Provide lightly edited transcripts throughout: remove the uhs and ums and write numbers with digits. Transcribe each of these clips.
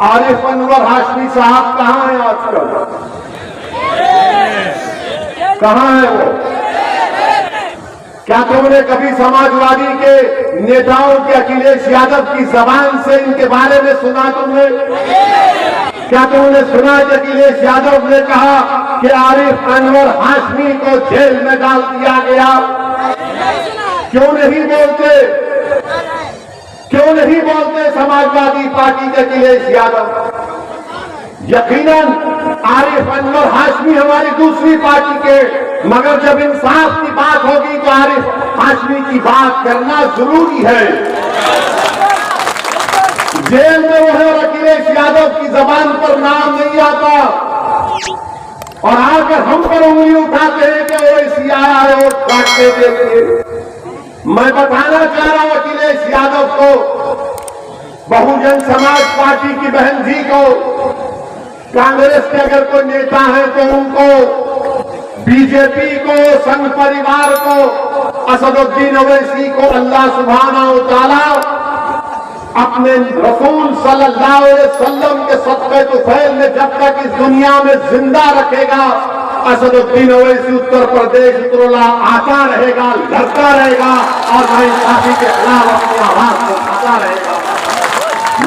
आरिफ अनवर हाशमी साहब कहां हैं आजकल? कहां है वो? क्या तुमने कभी समाजवादी के नेताओं के अखिलेश यादव की जबान से इनके बारे में सुना? तुमने क्या तुमने सुना कि अखिलेश यादव ने कहा कि आरिफ अनवर हाशमी को जेल में डाल दिया गया? क्यों नहीं बोलते? क्यों नहीं बोलते समाजवादी पार्टी के अखिलेश यादव? यकीनन आरिफ अनवर हाशमी हमारी दूसरी पार्टी के, मगर जब इंसाफ की बात होगी तो आरिफ हाशमी की बात करना जरूरी है। जेल में वो है और अखिलेश यादव की जबान पर नाम नहीं आता, और आकर हम पर उंगली उठाते हैं कि वो इसी आया है और काटते देखिए। मैं बताना चाह रहा हूं अखिलेश यादव को, बहुजन समाज पार्टी की बहन जी को, कांग्रेस के अगर कोई नेता है तो उनको, बीजेपी को, संघ परिवार को, असदुद्दीन ओवैसी को अल्लाह सुब्हानहू व तआला अपने रसूल सल्लल्लाहु अलैहि वसल्लम के सदक़े तुफैल में जब तक इस दुनिया में जिंदा रखेगा, असदुद्दीन ओवैसी उत्तर प्रदेश उतरला आता रहेगा, लड़ता रहेगा और नाइंसाफी के खिलाफ अपनी आवाज को उठाता रहेगा।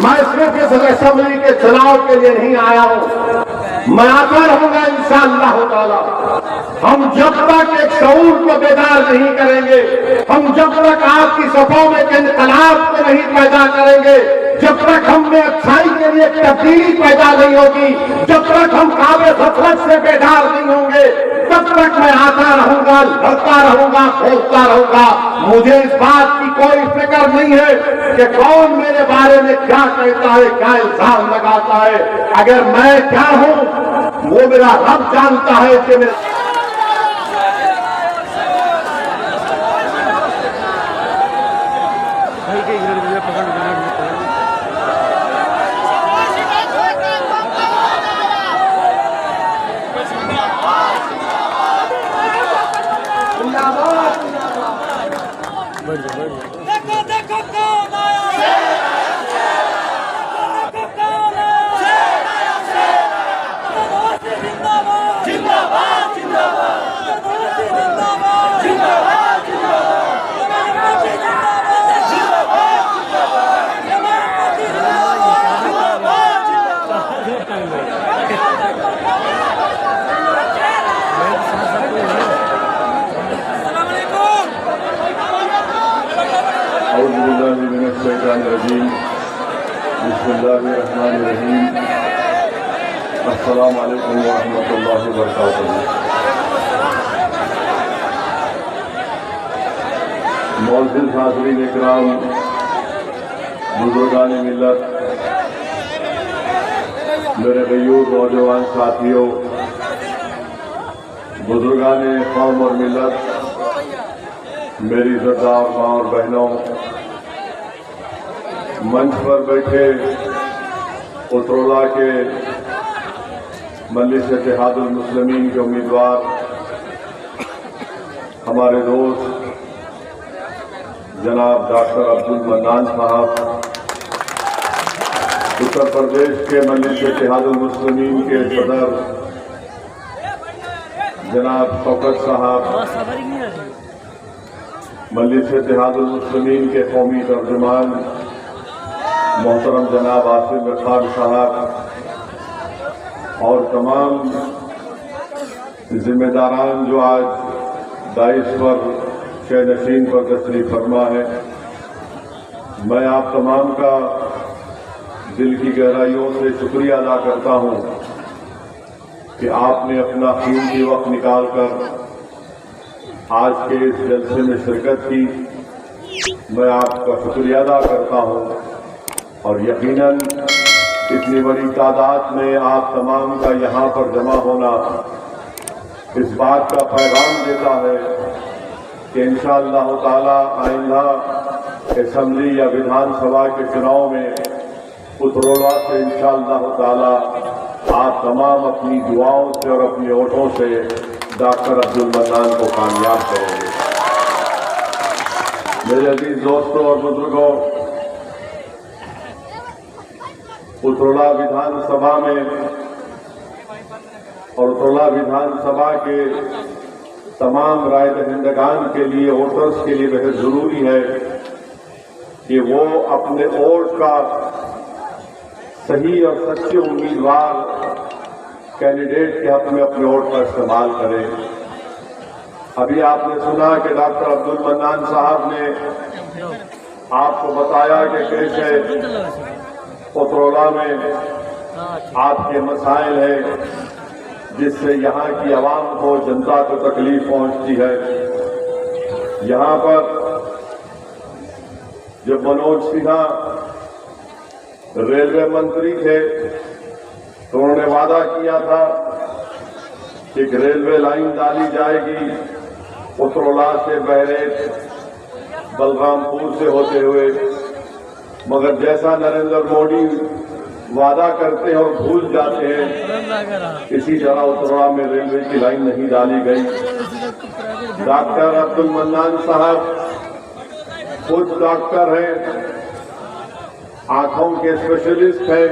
मैं सिर्फ इस असेंबली के चुनाव के लिए नहीं आया हूं, मैं आता रहूंगा इंशाअल्लाह ताला। हम जब तक एक शऊर को बेदार नहीं करेंगे, हम जब तक आपकी सफों में इनकलाब को नहीं पैदा करेंगे, जब तक हम में अच्छाई के लिए तब्दीली पैदा नहीं होगी, जब तक हम काबे गफलत से बेदार नहीं होंगे, तब तक मैं आता रहूंगा, लड़ता रहूंगा, खोजता रहूंगा। मुझे इस बात की कोई फिक्र नहीं है कि कौन मेरे बारे में क्या कहता है, क्या इल्जाम लगाता है। अगर मैं क्या हूं वो मेरा रब जानता है कि मैं देखो देखो कौन आया, देखो कौन आया, जनोसी जिंदाबाद, जिंदाबाद जिंदाबाद, जनोसी जिंदाबाद, जिंदाबाद जिंदाबाद, जनोसी जिंदाबाद, जिंदाबाद जिंदाबाद, जनोसी जिंदाबाद, बिस्मिल्लाहिर्रहमानिर्रहीम। अस्सलामु अलैकुम व रहमतुल्लाहि व बरकातुहू। मौजूद हाज़रीन इकराम, बुजुर्गान मिल्लत, मेरे गयूर नौजवान साथियों, बुजुर्गान कौम और मिल्लत, मेरी इज़्ज़तदार माँ और बहनों, मंच पर बैठे उतरौला के मजलिस इत्तेहादुल मुस्लिमीन के उम्मीदवार हमारे दोस्त जनाब डॉक्टर अब्दुल मन्नान साहब, उत्तर प्रदेश के मजलिस इत्तेहादुल मुस्लिमीन के सदर जनाब शौकत साहब, मजलिस इत्तेहादुल मुस्लिमीन के कौमी तर्जुमान मोहतरम जनाब आसिफ खान साहब और तमाम जिम्मेदारान जो आज दाइश पर शहनशीन पर तशरीफ फरमा है, मैं आप तमाम का दिल की गहराइयों से शुक्रिया अदा करता हूं कि आपने अपना कीमती वक्त निकालकर आज के इस जलसे में शिरकत की। मैं आपका शुक्रिया अदा करता हूं और यकीनन इतनी बड़ी तादाद में आप तमाम का यहाँ पर जमा होना इस बात का पैगाम देता है कि इंशाअल्लाह ताला आइंदा असेंबली या विधानसभा के चुनाव में उतरौला से इंशाअल्लाह ताला आप तमाम अपनी दुआओं से और अपने वोटों से डॉक्टर अब्दुल मन्नान को कामयाब करेंगे। मेरे अजीज दोस्तों और बुजुर्गों, उतरौला विधानसभा में और उतरौला विधानसभा के तमाम राय दहिंदगान के लिए, वोटर्स के लिए बेहद जरूरी है कि वो अपने वोट का सही और सच्चे उम्मीदवार कैंडिडेट के हक में अपने वोट का इस्तेमाल करें। अभी आपने सुना कि डॉक्टर अब्दुल मन्नान साहब ने आपको बताया कि कैसे उतरौला में आपके मसाइल हैं जिससे यहाँ की आवाम को, जनता को तकलीफ पहुंचती है। यहाँ पर जब मनोज सिन्हा रेलवे मंत्री थे तो उन्होंने वादा किया था कि एक रेलवे लाइन डाली जाएगी उतरौला से बहरेट बलरामपुर से होते हुए, मगर जैसा नरेंद्र मोदी वादा करते हैं और भूल जाते हैं, इसी तरह उतरौला में रेलवे की लाइन नहीं डाली गई। डॉक्टर अब्दुल मन्नान साहब खुद डॉक्टर हैं, आंखों के स्पेशलिस्ट हैं,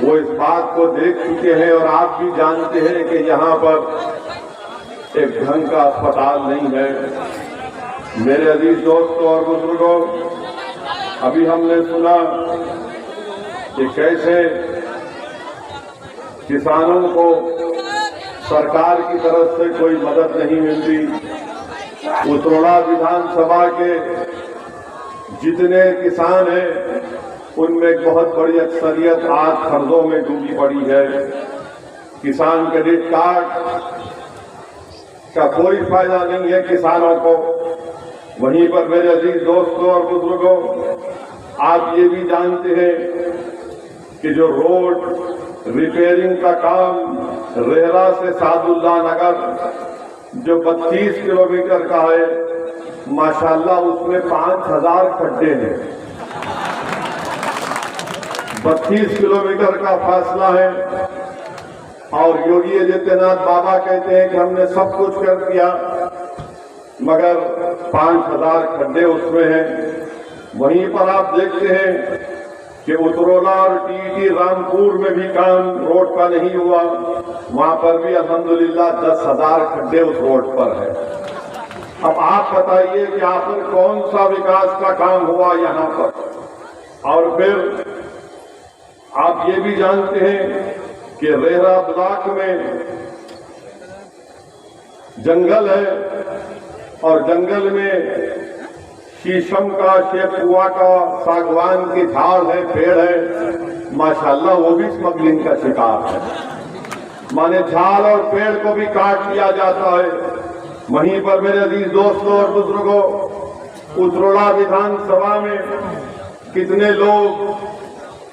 वो इस बात को देख चुके हैं और आप भी जानते हैं कि यहाँ पर एक ढंग का अस्पताल नहीं है। मेरे अजीज दोस्तों और बुजुर्गों, अभी हमने सुना कि कैसे किसानों को सरकार की तरफ से कोई मदद नहीं मिलती। उतरौला विधानसभा के जितने किसान हैं उनमें एक बहुत बड़ी अक्सरियत आज कर्जों में डूबी पड़ी है। किसान क्रेडिट कार्ड का कोई फायदा नहीं है किसानों को। वहीं पर मेरे अजीज दोस्तों और बुजुर्गों, आप ये भी जानते हैं कि जो रोड रिपेयरिंग का काम रेहरा से सादुल्ला नगर जो 32 किलोमीटर का है, माशाल्लाह उसमें 5000 खड्डे हैं। 32 किलोमीटर का फासला है और योगी आदित्यनाथ बाबा कहते हैं कि हमने सब कुछ कर दिया, मगर 5000 खड्डे उसमें हैं। वहीं पर आप देखते हैं कि उतरौला और टीटी रामपुर में भी काम रोड का नहीं हुआ, वहां पर भी अल्हम्दुलिल्लाह 10,000 खड्डे उस रोड पर है। अब आप बताइए कि आखिर कौन सा विकास का काम हुआ यहाँ पर। और फिर आप ये भी जानते हैं कि रेहरा ब्लॉक में जंगल है और जंगल में शीशम का, शेपुआ का, सागवान की झाड़ है, पेड़ है, माशाल्लाह वो भी स्मगलिंग का शिकार है। माने झाड़ और पेड़ को भी काट लिया जाता है। वहीं पर मेरे अजीज दोस्तों और बुजुर्गों, उतरौला विधानसभा में कितने लोग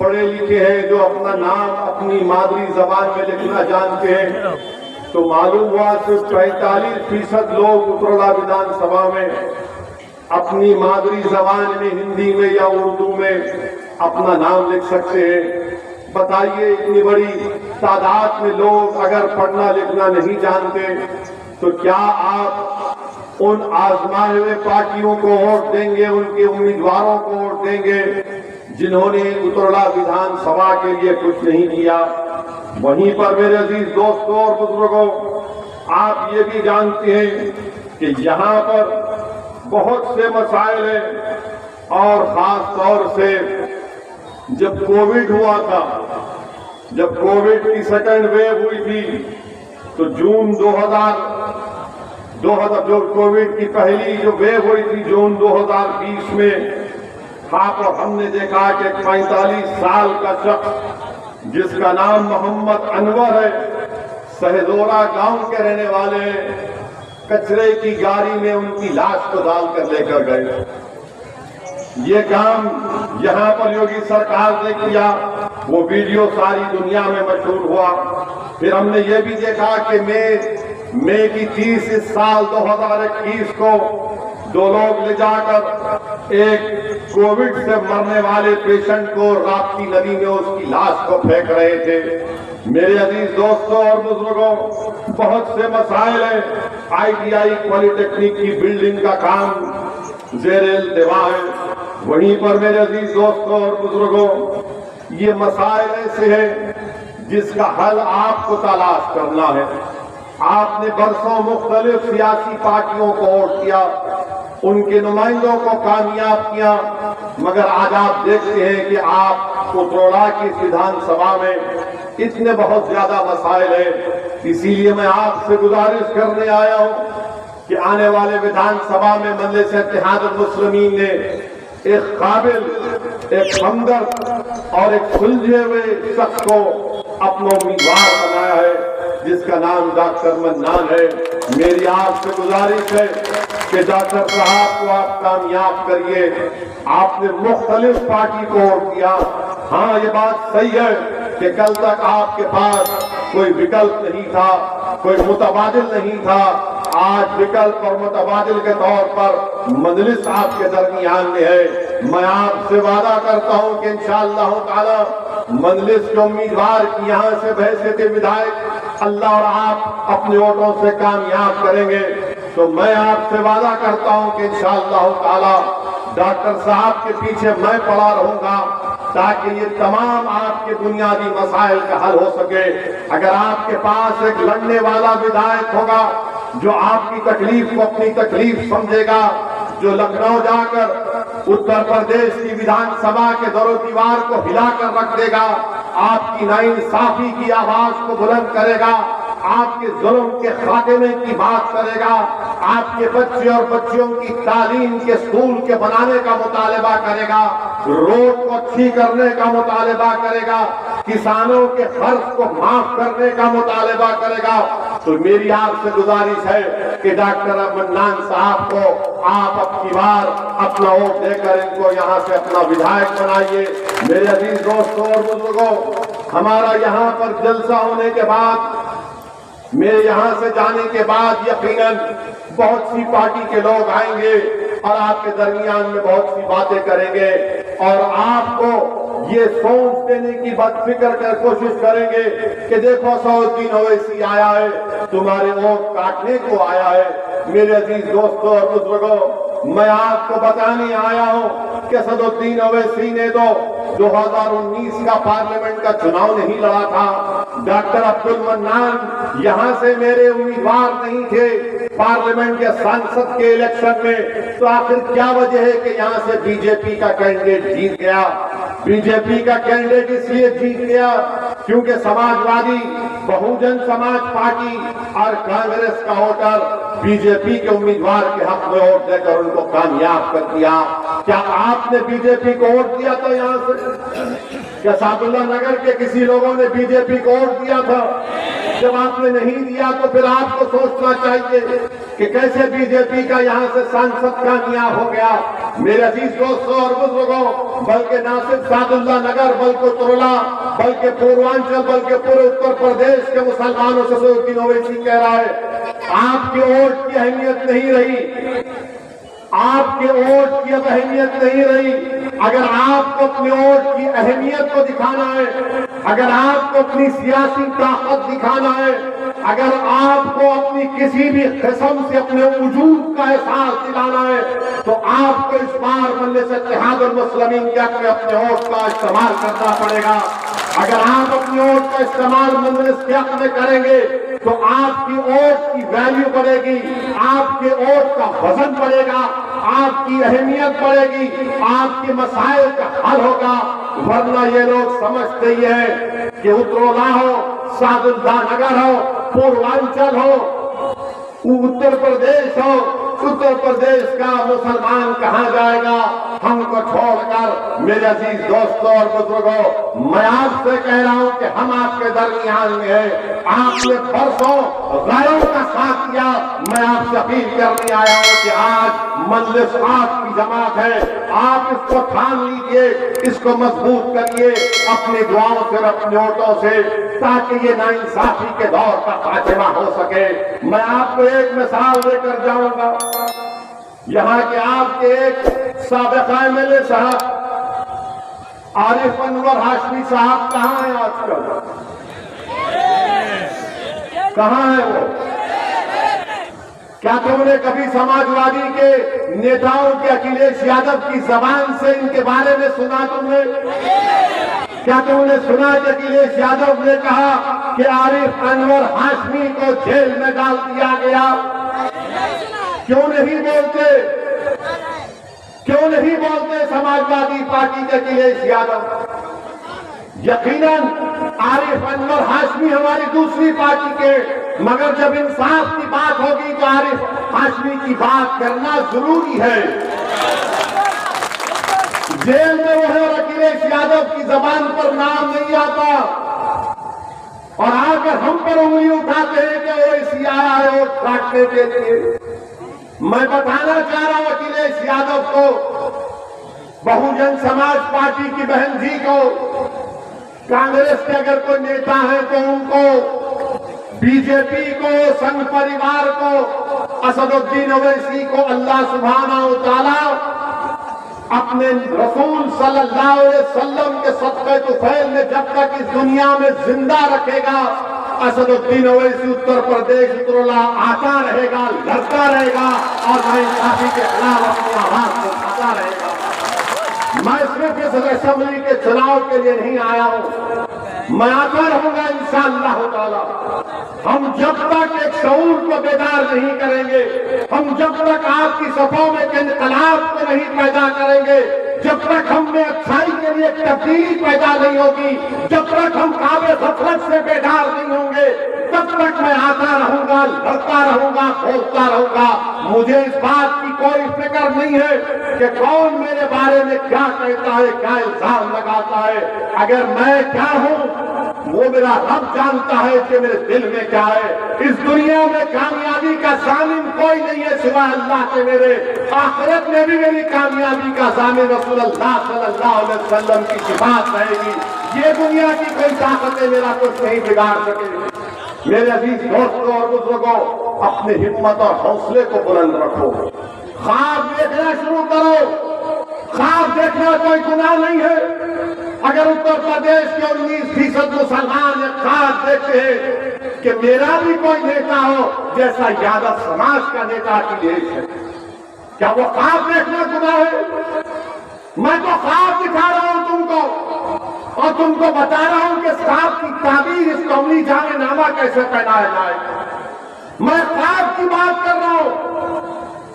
पढ़े लिखे हैं जो अपना नाम अपनी मादरी जबान में लिखना जानते हैं, तो मालूम हुआ सिर्फ 45% लोग उतरौला विधानसभा में अपनी मादरी जबान में, हिंदी में या उर्दू में अपना नाम लिख सकते हैं। बताइए, इतनी बड़ी तादाद में लोग अगर पढ़ना लिखना नहीं जानते तो क्या आप उन आजमाए हुए पार्टियों को वोट देंगे, उनके उम्मीदवारों को वोट देंगे जिन्होंने उतरौला विधानसभा के लिए कुछ नहीं किया। वहीं पर मेरे अजीज दोस्तों और बुजुर्गों, आप ये भी जानते हैं कि यहाँ पर बहुत से मसाइल हैं और खास तौर से जब कोविड हुआ था, जब कोविड की सेकेंड वेव हुई थी तो जून 2000 जो कोविड की पहली जो वेव हुई थी जून 2020 में, हाँ, तो हमने देखा कि 45 साल का शख्स जिसका नाम मोहम्मद अनवर है, सहदोरा गांव के रहने वाले, कचरे की गाड़ी में उनकी लाश को डालकर लेकर गए। ये काम यहाँ पर योगी सरकार ने किया, वो वीडियो सारी दुनिया में मशहूर हुआ। फिर हमने ये भी देखा कि मई की 30 इस साल 2021 को 2 लोग ले जाकर एक कोविड से मरने वाले पेशेंट को राप्ती नदी में उसकी लाश को फेंक रहे थे। मेरे अजीज दोस्तों और बुजुर्गों, बहुत से मसाइल हैं। ITI पॉलिटेक्निक की बिल्डिंग का काम जेर-ए-इल्तिवा है। वहीं पर मेरे अजीज दोस्तों और बुजुर्गों, ये मसाइल ऐसे हैं जिसका हल आपको तलाश करना है। आपने बरसों मुख्तलिफ सियासी पार्टियों को वोट किया, उनके नुमाइंदों को कामयाब किया, मगर आज आप देखते हैं कि आप उत्तरोड़ा की विधानसभा में इतने बहुत ज्यादा मसाइल हैं। इसीलिए मैं आपसे गुजारिश करने आया हूं कि आने वाले विधानसभा में मजलिस इत्तेहादुल मुस्लिमीन ने एक काबिल, एक हमदर्द और एक सुलझे हुए शख्स को अपना उम्मीदवार बनाया है, जिसका नाम डॉक्टर मन्नान है। मेरी आपसे गुजारिश है कि डॉक्टर साहब को आप कामयाब करिए। आपने मुख्तलिफ पार्टी को वोट दिया। हाँ, ये बात सही है कि कल तक आपके पास कोई विकल्प नहीं था, कोई मुतबादिल नहीं था। आज विकल्प और मुतबादिल के तौर पर मजलिस आपके दरमियान में है। मैं आपसे वादा करता हूं कि इंशाअल्लाह ताला मजलिस के उम्मीदवार की यहाँ से बहसीत विधायक अल्लाह और आप अपने वोटों से कामयाब करेंगे। तो मैं आपसे वादा करता हूं कि इंशाअल्लाह ताला डॉक्टर साहब के पीछे मैं पड़ा रहूंगा, ताकि ये तमाम आपके बुनियादी मसाइल का हल हो सके। अगर आपके पास एक लड़ने वाला विधायक होगा जो आपकी तकलीफ को अपनी तकलीफ समझेगा, जो लखनऊ जाकर उत्तर प्रदेश की विधानसभा के दरो दीवार को हिलाकर रख देगा, आपकी नाइंसाफी की आवाज को बुलंद करेगा, आपके जुल्म के खात्मे की बात करेगा, आपके बच्चे और बच्चियों की तालीम के स्कूल के बनाने का मुतालबा करेगा, रोड को अच्छी करने का मुतालबा करेगा, किसानों के कर्ज को माफ करने का मुतालबा करेगा। तो मेरी आपसे गुजारिश है कि डॉक्टर मन्नान साहब को आप अब की बार अपना वोट देकर इनको यहाँ से अपना विधायक बनाइए। मेरे अजीज दोस्तों और बुजुर्गों, हमारा यहाँ पर जलसा होने के बाद, मेरे यहाँ से जाने के बाद यकीनन बहुत सी पार्टी के लोग आएंगे और आपके दरमियान में बहुत सी बातें करेंगे और आपको ये सोच देने की बदफिक्र कर कोशिश करेंगे कि देखो सऊद्दीन ओवैसी आया है, तुम्हारे वोट काटने को आया है। मेरे अजीज दोस्तों और बुजुर्गों, मैं आपको बताने आया हूं कि सऊद्दीन ओवैसी ने तो 2019 का पार्लियामेंट का चुनाव नहीं लड़ा था। डॉक्टर अब्दुल मन्नान यहाँ से मेरे उम्मीदवार नहीं थे पार्लियामेंट के सांसद के इलेक्शन में। तो आखिर क्या वजह है कि यहाँ से बीजेपी का कैंडिडेट जीत गया? बीजेपी का कैंडिडेट इसलिए जीत गया क्योंकि समाजवादी, बहुजन समाज पार्टी और कांग्रेस का वोटर बीजेपी के उम्मीदवार के हक में वोट देकर उनको कामयाब कर दिया। क्या आपने बीजेपी को वोट दिया था यहाँ से? क्या सादुल्ला नगर के किसी लोगों ने बीजेपी को वोट दिया था? जब आपने नहीं दिया तो फिर आपको सोचना चाहिए कि कैसे बीजेपी का यहाँ से सांसद कामयाब हो गया। मेरे अजीज दोस्तों और बुजुर्गों, बल्कि ना सिर्फ सादुल्ला नगर, बल्कि उत्तरोड़ा, बल्कि पूर्वांचल, बल्कि पूरे उत्तर प्रदेश के मुसलमानों से सऊद्दीन ओवैसी कह रहा है आपके वोट की अहमियत नहीं रही, आपके वोट की अब अहमियत नहीं रही। अगर आपको अपने वोट की अहमियत को दिखाना है, अगर आपको अपनी सियासी ताकत दिखाना है, अगर आपको अपनी किसी भी किस्म से अपने वजूद का एहसास दिलाना है, तो आपको इस बार मजलिस इत्तेहादुल मुस्लिमीन के हक में अपने वोट का इस्तेमाल करना पड़ेगा। अगर आप अपने वोट का इस्तेमाल मजलिस के हक में करेंगे तो आपकी वोट की वैल्यू बढ़ेगी, आपके वोट का वजन बढ़ेगा, आपकी अहमियत बढ़ेगी, आपके मसाइल का हल होगा। वरना ये लोग समझते ही है कि उत्तरोड़ा हो, सादुल्ला नगर हो, पूर्वांचल हो, उत्तर प्रदेश हो, उत्तर प्रदेश का मुसलमान कहाँ जाएगा हमको छोड़कर। मेरे अजीज दोस्तों और बुजुर्गों, मैं आपसे कह रहा हूं कि हम आपके दरमियान में है। आपने बरसों गैरों का साथ दिया। मैं आपसे अपील करने आया हूं कि आज मजलिस आपकी जमात है, आप इसको थाम लीजिए, इसको मजबूत करिए अपनी दुआओं से, अपने वोटों से, ताकि ये नाइंसाफी के दौर का खात्मा हो सके। मैं आपको एक मिसाल देकर जाऊंगा। यहाँ के आपके एक साबिक़ा एमएलए साहब आरिफ अनवर हाशमी साहब कहाँ हैं आजकल? कहाँ है वो? क्या तुमने कभी समाजवादी के नेताओं के अखिलेश यादव की जबान से इनके बारे में सुना? तुमने क्या तुमने सुना कि अखिलेश यादव ने कहा कि आरिफ अनवर हाशमी को जेल में डाल दिया गया? क्यों नहीं बोलते, क्यों नहीं बोलते समाजवादी पार्टी के अखिलेश यादव? यकीनन आरिफ अनवर हाशमी हमारी दूसरी पार्टी के, मगर जब इंसाफ की बात होगी तो आरिफ हाशमी की बात करना जरूरी है। जेल में वो है और अखिलेश यादव की जबान पर नाम नहीं आता, और आकर हम पर उंगली उठाते हैं कि वो इसी आया है वोट काटने के लिए। मैं बताना चाह रहा हूं अखिलेश यादव को, बहुजन समाज पार्टी की बहन जी को, कांग्रेस के अगर कोई नेता है तो उनको, बीजेपी को, संघ परिवार को, असदुद्दीन ओवैसी को अल्लाह सुब्हानहू व तआला अपने रसूल सल्लल्लाहु अलैहि वसल्लम के सदक़े तुफैल में जब तक इस दुनिया में जिंदा रखेगा, असदुद्दीन ओवैसी उत्तर प्रदेश उतरला आता रहेगा, लड़ता रहेगा और नाइंसाफी के खिलाफ अपनी आवाज को उठाता रहेगा। मैं सिर्फ इस असेंबली के चुनाव के लिए नहीं आया हूं, मैं आता रहूंगा इंशाअल्लाह ताला। हम जब तक एक शऊर को बेदार नहीं करेंगे, हम जब तक आपकी सफों में इनकलाब को नहीं पैदा करेंगे, जब तक हम में अच्छाई के लिए तब्दीली पैदा नहीं होगी, जब तक हम काबे गफलत से बेदार नहीं होंगे, तब तक मैं आता रहूंगा, लड़ता रहूंगा, बोलता रहूंगा। मुझे इस बात की कोई फिक्र नहीं है कि कौन मेरे बारे में क्या कहता है, क्या इल्जाम लगाता है। अगर मैं क्या हूं वो मेरा रब जानता है कि मेरे दिल में क्या है। इस दुनिया में कामयाबी का जामिन कोई नहीं है सिवाय अल्लाह के मेरे। आखिरत में भी मेरी कामयाबी का जामिन रसूलुल्लाह सल्लल्लाहु अलैहि वसल्लम की सिफात रहेगी। ये दुनिया की कोई ताकतें मेरा कुछ नहीं बिगाड़ सकेगी। मेरे अजीज दोस्तों और बुजुर्गों, अपनी हिम्मत और हौसले को बुलंद रखो, ख्वाब देखना शुरू करो। ख्वाब देखना कोई गुनाह नहीं है। अगर उत्तर प्रदेश के 19% मुसलमान ये ख्वाब देखते हैं कि मेरा भी कोई नेता हो जैसा यादव समाज का नेता अखिलेश है, क्या वो ख्वाब देखना गुनाह है? मैं तो ख्वाब दिखा रहा हूं तुमको और तुमको बता रहा हूं कि ख्वाब की ताबीर इस कौमी जामेनामा कैसे पहनाया जाए। मैं ख्वाब की बात कर रहा हूं,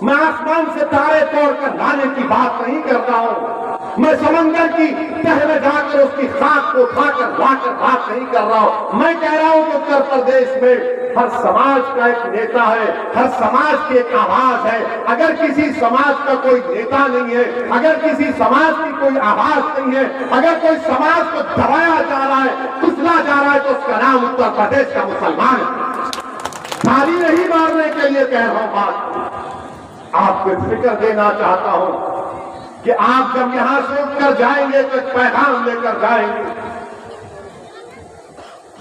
मैं आसमान से तारे तोड़कर लाने की बात नहीं कर रहा हूं। मैं समंदर की तह में जाकर उसकी खाक को उठाकर लाकर बात नहीं कर रहा हूं। मैं कह रहा हूं कि उत्तर प्रदेश में हर समाज का एक नेता है, हर समाज की एक आवाज है। अगर किसी समाज का कोई नेता नहीं है, अगर किसी समाज की कोई आवाज नहीं है, अगर कोई समाज को दबाया जा रहा है, कुचला जा रहा है, तो उसका नाम उत्तर प्रदेश का मुसलमान है। ताली नहीं मारने के लिए कह रहा हूं बात, आपको फिक्र देना चाहता हूं कि आप जब यहां से उठकर जाएंगे तो एक पैगाम लेकर जाएंगे।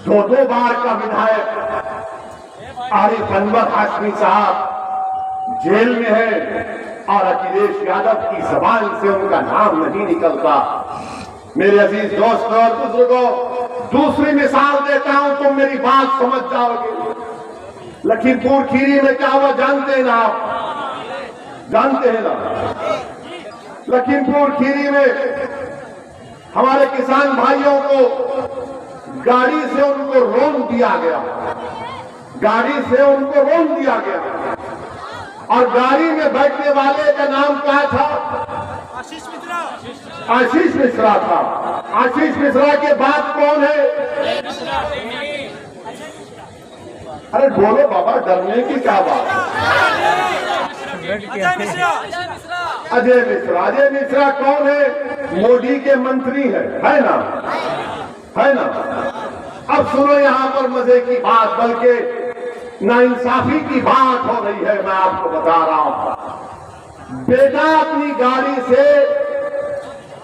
2 बार का विधायक आरिफ अनवर हाशमी साहब जेल में है और अखिलेश यादव की जबान से उनका नाम नहीं निकलता। मेरे अजीज दोस्तों और बुजुर्गों, दूसरी मिसाल देता हूं, तुम मेरी बात समझ जाओगे। लखीमपुर खीरी में क्या हुआ जानते हैं ना आप? जानते हैं ना? लखीमपुर खीरी में हमारे किसान भाइयों को गाड़ी से उनको रोन दिया गया, गाड़ी से उनको रोन दिया गया और गाड़ी में बैठने वाले का नाम क्या था? आशीष मिश्रा। आशीष मिश्रा था। आशीष मिश्रा के बाद कौन है? अरे बोलो बाबा, डरने की क्या बात है? अजय मिश्रा। अजय मिश्रा कौन है? मोदी के मंत्री है ना? है ना? अब सुनो यहां पर मजे की बात, बल्कि नाइंसाफी की बात हो रही है। मैं आपको बता रहा हूं, बेटा अपनी गाड़ी से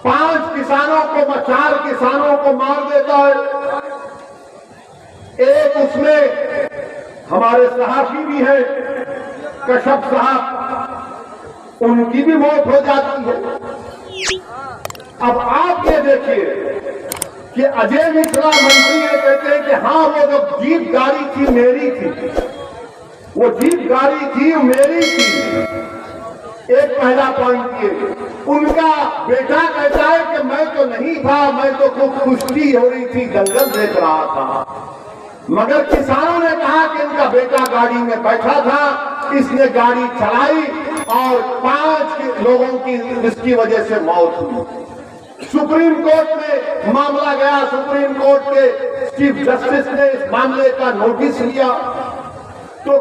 5 किसानों को, 4 किसानों को मार देता है। एक उसमें हमारे सहाफी भी है, कश्यप साहब, उनकी भी मौत हो जाती है। अब आप ये देखिए कि अजय मिश्रा मंत्री है, कहते हैं कि हाँ वो जो जीप गाड़ी थी मेरी थी, वो जीप गाड़ी थी मेरी थी। एक पहला पॉइंट ये, उनका बेटा कहता है कि मैं तो नहीं था, मैं तो खूब कुश्ती हो रही थी, दंगल देख रहा था। मगर किसानों ने कहा कि इनका बेटा गाड़ी में बैठा था, इसने गाड़ी चलाई और 5 लोगों की इसकी वजह से मौत हुई। सुप्रीम कोर्ट में मामला गया, सुप्रीम कोर्ट के चीफ जस्टिस ने इस मामले का नोटिस लिया। तो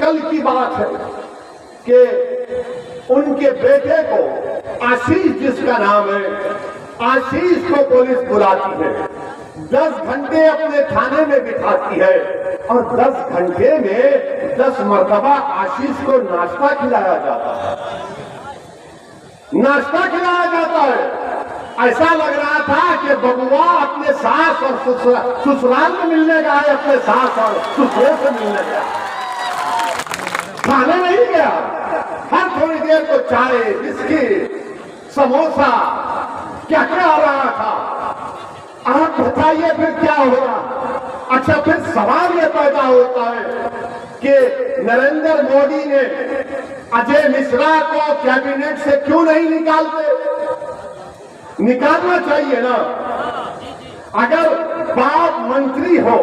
कल की बात है कि उनके बेटे को, आशीष जिसका नाम है, आशीष को पुलिस बुलाती है, 10 घंटे अपने थाने में बिठाती है और 10 घंटे में 10 मरतबा आशीष को नाश्ता खिलाया जाता है। नाश्ता खिलाया जाता है। ऐसा लग रहा था कि बबुआ अपने सास और ससुराल में मिलने गया है, अपने सास और ससुर से मिलने गया, खाने नहीं गया। हर थोड़ी देर को चाय, बिस्किट, समोसा, क्या क्या आ रहा था। आप बताइए फिर क्या होगा। अच्छा, फिर सवाल यह पैदा होता है कि नरेंद्र मोदी ने अजय मिश्रा को कैबिनेट से क्यों नहीं निकालते? निकालना चाहिए ना। अगर बाप मंत्री हो,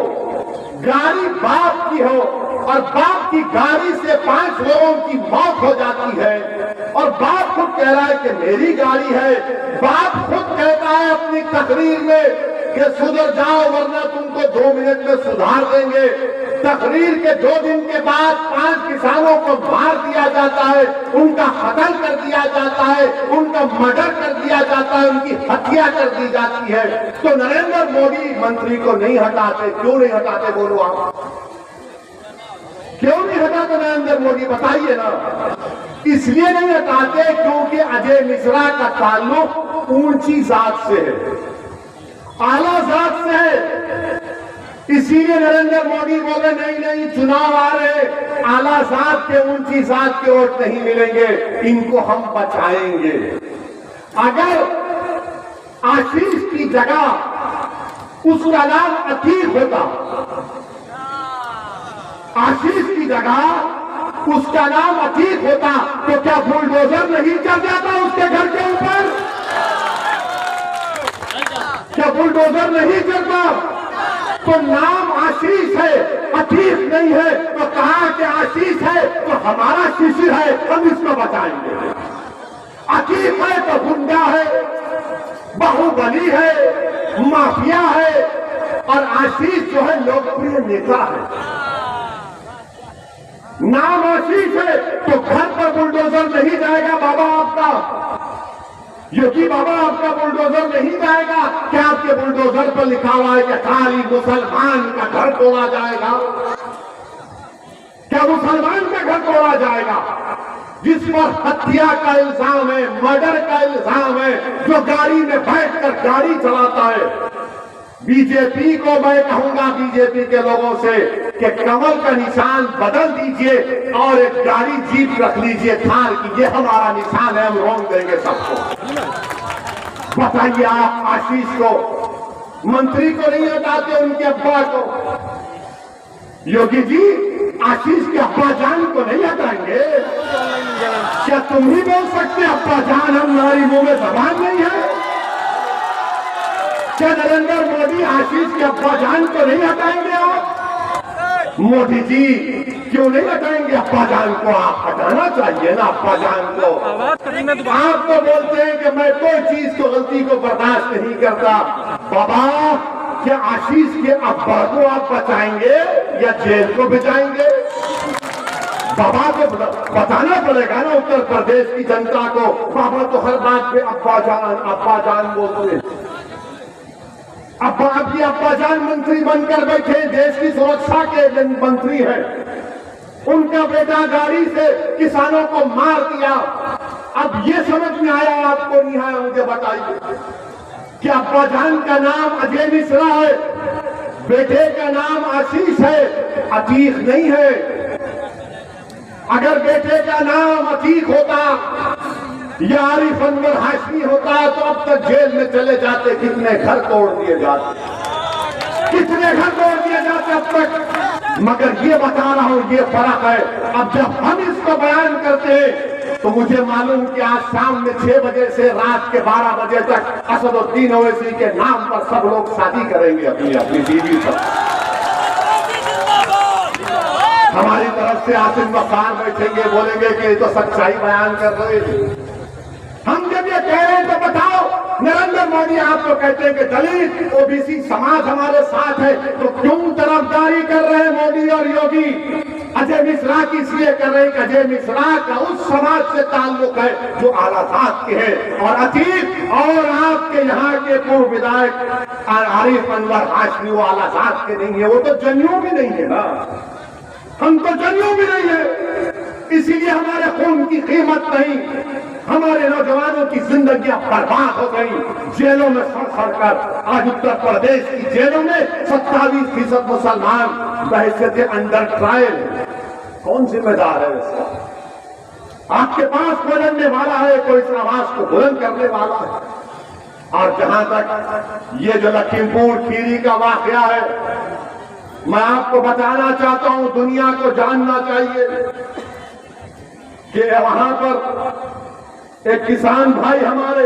गाड़ी बाप की हो और बाप की गाड़ी से 5 लोगों की मौत हो जाती है और बाप खुद कह रहा है कि मेरी गाड़ी है, बाप खुद कहता है अपनी तकरीर में कि सुधर जाओ वरना तुमको 2 मिनट में सुधार देंगे। तकरीर के 2 दिन के बाद 5 किसानों को मार दिया जाता है, उनका कत्ल कर दिया जाता है, उनका मर्डर कर दिया जाता है, उनकी हत्या कर दी जाती है। तो नरेंद्र मोदी मंत्री को नहीं हटाते, क्यों नहीं हटाते बोलो आप? क्यों नहीं हटाते नरेंद्र मोदी, बताइए ना। इसलिए नहीं हटाते क्योंकि अजय मिश्रा का ताल्लुक ऊंची जात से है, आला जात से है। इसीलिए नरेंद्र मोदी बोले नहीं नहीं, चुनाव आ रहे, आला जात के, ऊंची जात के वोट नहीं मिलेंगे, इनको हम बचाएंगे। अगर आशीष की जगह उसका नाम अतीक होता, आशीष की जगह उसका नाम अतीक होता, तो क्या बुलडोजर नहीं चल जाता उसके घर के ऊपर? क्या बुलडोजर नहीं चलता? तो नाम आशीष है, अतीक नहीं है, तो कहा कि आशीष है तो हमारा शिशिर है, हम इसको बचाएंगे। अतीक है तो गुंडा है, बाहुबली है, माफिया है, और आशीष जो है लोकप्रिय नेता है। नाम आशीष है तो घर पर बुलडोजर नहीं जाएगा बाबा आपका, योगी बाबा आपका बुलडोजर नहीं जाएगा। क्या आपके बुलडोजर पर लिखा हुआ है कि खाली मुसलमान का घर तोड़ा जाएगा? क्या मुसलमान का घर तोड़ा जाएगा जिस पर हत्या का इल्जाम है, मर्डर का इल्जाम है, जो गाड़ी में बैठकर गाड़ी चलाता है? बीजेपी को मैं कहूंगा, बीजेपी के लोगों से, कि कमल का निशान बदल दीजिए और एक गाड़ी जीप रख लीजिए थार की, ये हमारा निशान है, हम रोक देंगे सबको। बताइए आप आशीष को, मंत्री को नहीं हटाते, उनके अब्बा को? योगी जी आशीष के अब्बा जान को नहीं हटाएंगे? क्या तुम ही बोल सकते अब्बा जान, हमारी मुंह में जबान नहीं है? क्या नरेंद्र मोदी आशीष के अब्बा जान को नहीं हटाएंगे आप? मोदी जी क्यों नहीं हटाएंगे अब्बा जान को? आप हटाना चाहिए ना अब्बा जान को। आप तो बोलते हैं कि मैं कोई चीज को, गलती को बर्दाश्त नहीं करता। बाबा, क्या आशीष के अब्बा को आप बचाएंगे या जेल को भिजाएंगे? बाबा को बताना पड़ेगा ना उत्तर प्रदेश की जनता को। बाबा तो हर बात पे अब्बा जान बोलते हैं। आपकी अब्बा जान मंत्री बनकर बैठे, देश की सुरक्षा के मंत्री हैं। उनका बेटा गाड़ी से किसानों को मार दिया। अब ये समझ में आया आपको नहीं आया? मुझे बताइए कि अब्बा जान का नाम अजय मिश्रा है, बेटे का नाम आशीष है, अतीक नहीं है। अगर बेटे का नाम अतीक होता या आरिफ अनवर हाशमी होता तो अब तक जेल में चले जाते। कितने घर तोड़ दिए जाते, कितने घर तोड़ दिए जाते अब तक। मगर ये बता रहा हूं, ये फर्क है। अब जब हम इसको बयान करते हैं तो तो मुझे मालूम कि आज शाम में 6 बजे से रात के 12 बजे तक असदुद्दीन ओवैसी के नाम पर सब लोग शादी करेंगे अपनी अपनी बीवी पर। हमारी तरफ से आसिम गफ्फार बैठेंगे, बोलेंगे कि ये तो सच्चाई बयान कर रहे हैं। हम जब ये कह रहे हैं तो बताओ, नरेंद्र मोदी आपको कहते हैं कि दलित ओबीसी समाज हमारे साथ है, तो क्यों तरफदारी कर रहे हैं मोदी और योगी? अजय मिश्रा की इसलिए कर रहे हैं कि अजय मिश्रा का उस समाज से ताल्लुक है जो आलाजाद के है, और अतीक और आपके यहाँ के पूर्व विधायक आरिफ अनवर हाशमी वो आलाजाद के नहीं है, वो तो जनियों भी नहीं है ना, हम तो जनियों भी नहीं है, इसीलिए हमारे खून की कीमत नहीं, हमारे नौजवानों की जिंदगियां बर्बाद हो गई, जेलों में सड़ सड़ कर। आज उत्तर प्रदेश की जेलों में 27% मुसलमान बहैसियत अंडर ट्रायल। कौन जिम्मेदार है इसका? आपके पास कोई लड़ने वाला है, कोई इस आवाज को बुलंद करने वाला है? और जहां तक ये जो लखीमपुर खीरी का वाकया है, मैं आपको बताना चाहता हूं, दुनिया को जानना चाहिए कि वहां पर एक किसान भाई हमारे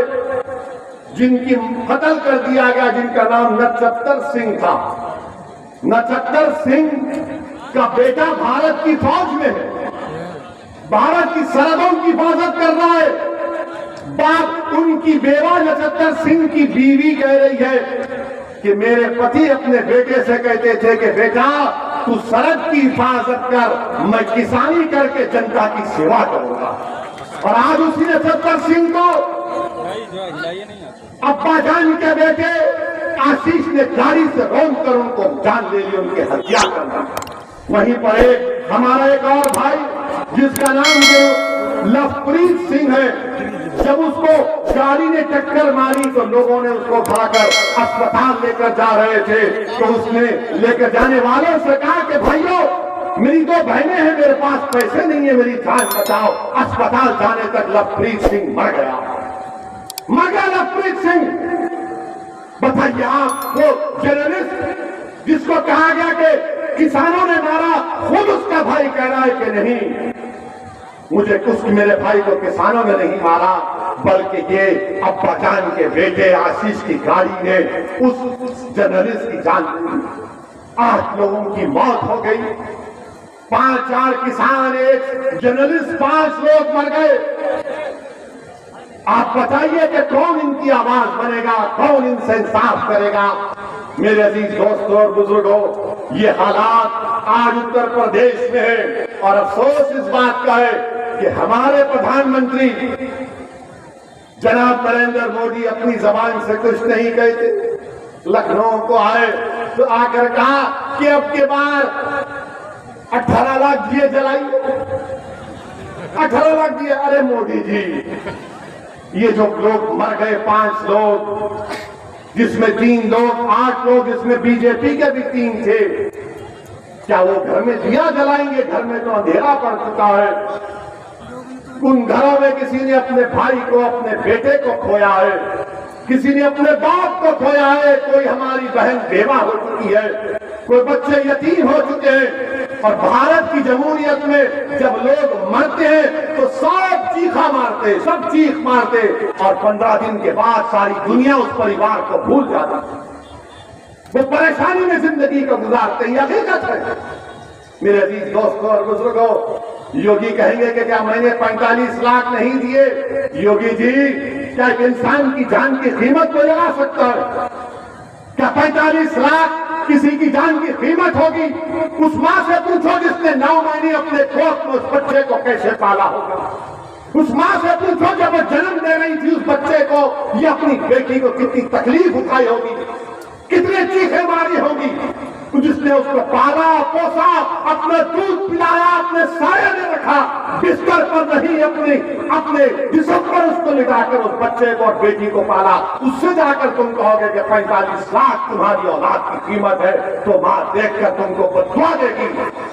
जिनकी कत्ल कर दिया गया, जिनका नाम नक्षत्र सिंह था। नक्षत्र सिंह का बेटा भारत की फौज में है, भारत की सरहदों की हिफाजत कर रहा है। बाप उनकी बेवा नक्षत्र सिंह की बीवी कह रही है कि मेरे पति अपने बेटे से कहते थे कि बेटा तू सरहद की हिफाजत कर, मैं किसानी करके जनता की सेवा करूंगा। और आज उसी नक्षत्र सिंह को अब्बा जान के बेटे आशीष ने गाड़ी से रोक कर उनको जान ले ली, उनकी हत्या करना। वहीं पर एक हमारा एक और भाई जिसका नाम जो लवप्रीत सिंह है, जब उसको गाड़ी ने टक्कर मारी तो लोगों ने उसको उठाकर अस्पताल लेकर जा रहे थे, तो उसने लेकर जाने वालों से कहा कि भाइयों मेरी 2 बहनें हैं, मेरे पास पैसे नहीं है, मेरी जान बचाओ। अस्पताल जाने तक लवप्रीत सिंह मर गया लवप्रीत सिंह। बताइए आप, वो जर्नलिस्ट जिसको कहा गया कि किसानों ने मारा, खुद उसका भाई कह रहा है कि नहीं, मुझे कुछ मेरे भाई को किसानों ने नहीं मारा, बल्कि ये अब्बा जान के बेटे आशीष की गाड़ी ने उस जर्नलिस्ट की जान ली। 8 लोगों की मौत हो गई, 5-4 किसान, एक जर्नलिस्ट, 5 लोग मर गए। आप बताइए कि कौन इनकी आवाज बनेगा, कौन इनसे इंसाफ करेगा? मेरे अजीज दोस्तों और बुजुर्गों, ये हालात आज उत्तर प्रदेश में है, और अफसोस इस बात का है कि हमारे प्रधानमंत्री जनाब नरेंद्र मोदी अपनी जबान से कुछ नहीं कहते। लखनऊ को आए तो आकर कहा कि अब के बार 18 लाख दिए जलाइए, 18 लाख दिए। अरे मोदी जी, ये जो लोग मर गए, 5 लोग जिसमें 3 लोग, 8 लोग जिसमें बीजेपी के भी 3 थे, क्या वो घर में दिया जलाएंगे? घर में तो अंधेरा पड़ चुका है। उन घरों में किसी ने अपने भाई को, अपने बेटे को खोया है, किसी ने अपने बाप को खोया है, कोई हमारी बहन बेवा हो चुकी है, कोई बच्चे यतीम हो चुके हैं। और भारत की जमहूरियत में जब लोग मरते हैं तो सब चीखा मारते, सब चीख मारते, और 15 दिन के बाद सारी दुनिया उस परिवार को भूल जाती है, वो परेशानी में जिंदगी को गुजारते हैं। हकीकत है मेरे अजीज दोस्तों और बुजुर्गों। योगी कहेंगे कि क्या मैंने 45 लाख नहीं दिए? योगी जी, क्या इंसान की जान की कीमत कोई लगा सकता है? क्या 45 लाख किसी की जान की कीमत होगी? उस मां से पूछो जिसने 9 महीने अपने कोख में उस बच्चे को कैसे पाला होगा। उस मां से पूछो जब वो जन्म दे रही थी उस बच्चे को, ये अपनी बेटी को कितनी तकलीफ उठाई होगी, कितने चीखें मारी होगी। जिसने उसको पाला पोसा, अपना दूध पिलाया, अपने साया में रखा, बिस्तर पर नहीं अपने जिस्म पर उसको लिटाकर उस बच्चे को और बेटी को पाला, उससे जाकर तुम कहोगे कि 45 लाख तुम्हारी औलाद की कीमत है, तो मां देखकर तुमको बदुआ देगी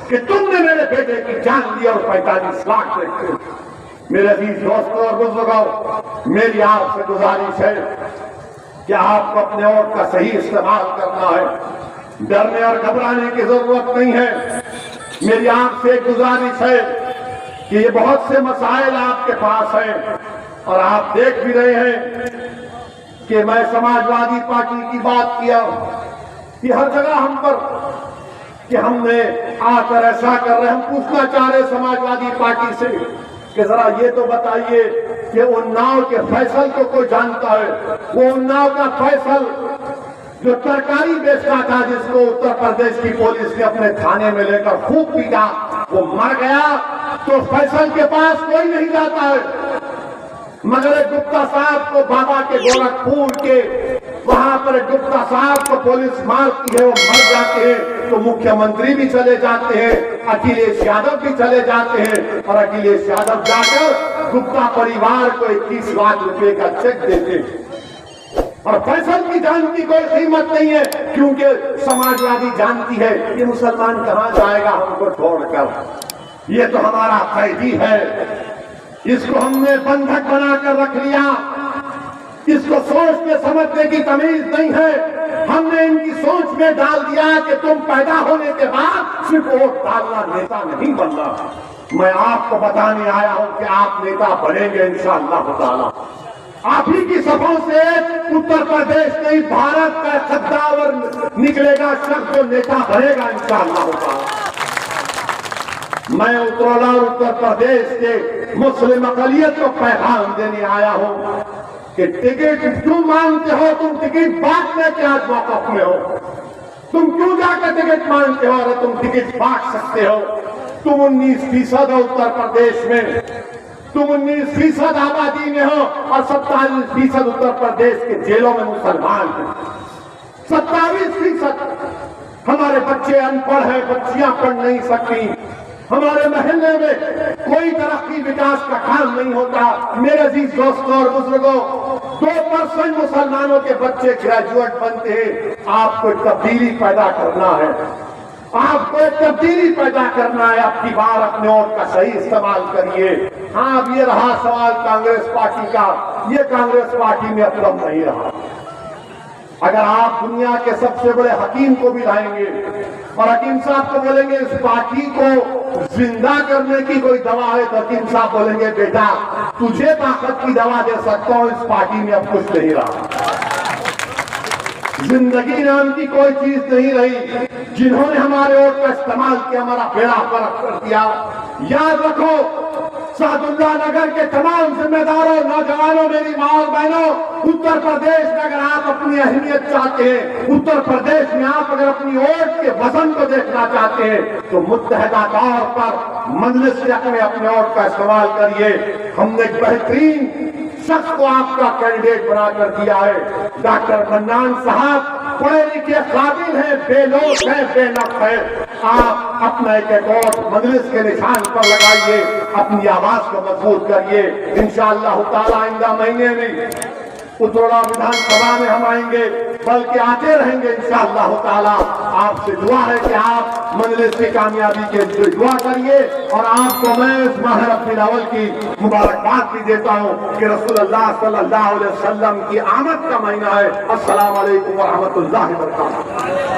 कि तुमने मेरे बेटे की जान ली और 45 लाख देखते। मेरे अजीज दोस्तों और बुजुर्गों, मेरी आपसे गुजारिश है कि आपको अपने वोट का सही इस्तेमाल करना है, डरने और घबराने की जरूरत नहीं है। मेरी आपसे गुजारिश है कि ये बहुत से मसाइल आपके पास हैं और आप देख भी रहे हैं कि मैं समाजवादी पार्टी की बात किया कि हर जगह हम पर कि हमने आकर ऐसा कर रहे, हम पूछना चाह रहे समाजवादी पार्टी से कि जरा ये तो बताइए कि उन्नाव के फैसल को कोई जानता है? वो उन्नाव का फैसल जो तरकारी बेचता था, जिसको उत्तर प्रदेश की पुलिस ने अपने थाने में लेकर खूब पीटा, वो मर गया, तो फैसल के पास कोई नहीं जाता है। मगर एक गुप्ता साहब को बाबा के गोरखपुर के वहां पर एक गुप्ता साहब को पुलिस मारती है, वो मर जाते हैं, तो मुख्यमंत्री भी चले जाते हैं, अखिलेश यादव भी चले जाते हैं और अखिलेश यादव जाकर गुप्ता परिवार को 21 लाख रुपए का चेक देते हैं। और फैसल की जान की कोई कीमत नहीं है, क्योंकि समाजवादी जानती है कि मुसलमान कहां जाएगा हमको छोड़कर। ये तो हमारा कैदी है, इसको हमने बंधक बनाकर रख लिया, इसको सोचने समझने की तमीज नहीं है। हमने इनकी सोच में डाल दिया कि तुम पैदा होने के बाद सिर्फ वोट डालना, नेता नहीं बनना। मैं आपको बताने आया हूं कि आप नेता बनेंगे इंशाअल्लाह ताला। आप ही की सफों से उत्तर प्रदेश नहीं, भारत का कद्दावर निकलेगा, शख्स जो नेता बनेगा इंशाअल्लाह ताला। मैं उतरौला उत्तर प्रदेश के मुस्लिम अकलियत को पैगाम देने आया हूं कि टिकट क्यों मांगते हो? तुम टिकट बांटने के आज मौकफ में हो। तुम क्यों जाकर टिकट मांगते हो? अरे तुम टिकट बांट सकते हो। तुम 19% हो उत्तर प्रदेश में, तुम 19% आबादी में हो और 27% उत्तर प्रदेश के जेलों में मुसलमान हैं। 27% हमारे बच्चे अनपढ़ हैं, बच्चियां पढ़ नहीं सकती। हमारे महल्ले में कोई तरक्की विकास का काम नहीं होता। मेरे अजीज दोस्तों और बुजुर्गों, 2% मुसलमानों के बच्चे ग्रेजुएट बनते हैं। आपको तब्दीली पैदा करना है, आपको एक तब्दीली पैदा करना है। आपकी बार अपने वोट का सही इस्तेमाल करिए। हाँ, अब ये रहा सवाल कांग्रेस पार्टी का, ये कांग्रेस पार्टी में अब दम नहीं रहा। अगर आप दुनिया के सबसे बड़े हकीम को भी लाएंगे और हकीम साहब को बोलेंगे इस पार्टी को जिंदा करने की कोई दवा है, तो हकीम साहब बोलेंगे बेटा तुझे ताकत की दवा दे सकता हूं, इस पार्टी में अब कुछ नहीं रहा। जिंदगी नाम की कोई चीज नहीं रही। जिन्होंने हमारे वोट का इस्तेमाल किया, हमारा बेड़ा फर्क कर दिया। याद रखो, सादुल्ला नगर के तमाम जिम्मेदारों, नौजवानों, मेरी माँ और बहनों, उत्तर प्रदेश में अगर आप अपनी अहमियत चाहते हैं, उत्तर प्रदेश में आप अगर अपनी वोट के वजन को देखना चाहते हैं, तो मुत्तहदा तौर पर मजलिस में अपने वोट का इस्तेमाल करिए। हमने एक बेहतरीन शख्स को आपका कैंडिडेट बनाकर दिया है। डॉक्टर मन्नान साहब पढ़े लिखे काबिल हैं, बेलोक हैं, बेनफ है। आप अपना एक वोट मजलिस के निशान पर लगाइए, अपनी आवाज को मजबूत करिए। इंशाअल्लाह ताला आइंदा महीने में उतरौला विधानसभा में हम आएंगे, बल्कि आते रहेंगे इंशाअल्लाह ताला। आपसे दुआ है कि आप मजलिस की कामयाबी के लिए दुआ करिए और आपको मैं इस माह रब्बिल अव्वल की मुबारकबाद भी देता हूँ कि रसूलुल्लाह सल्लल्लाहु अलैहि वसल्लम की आमद का महीना है। अस्सलाम वालेकुम व रहमतुल्लाहि व बरकातहू।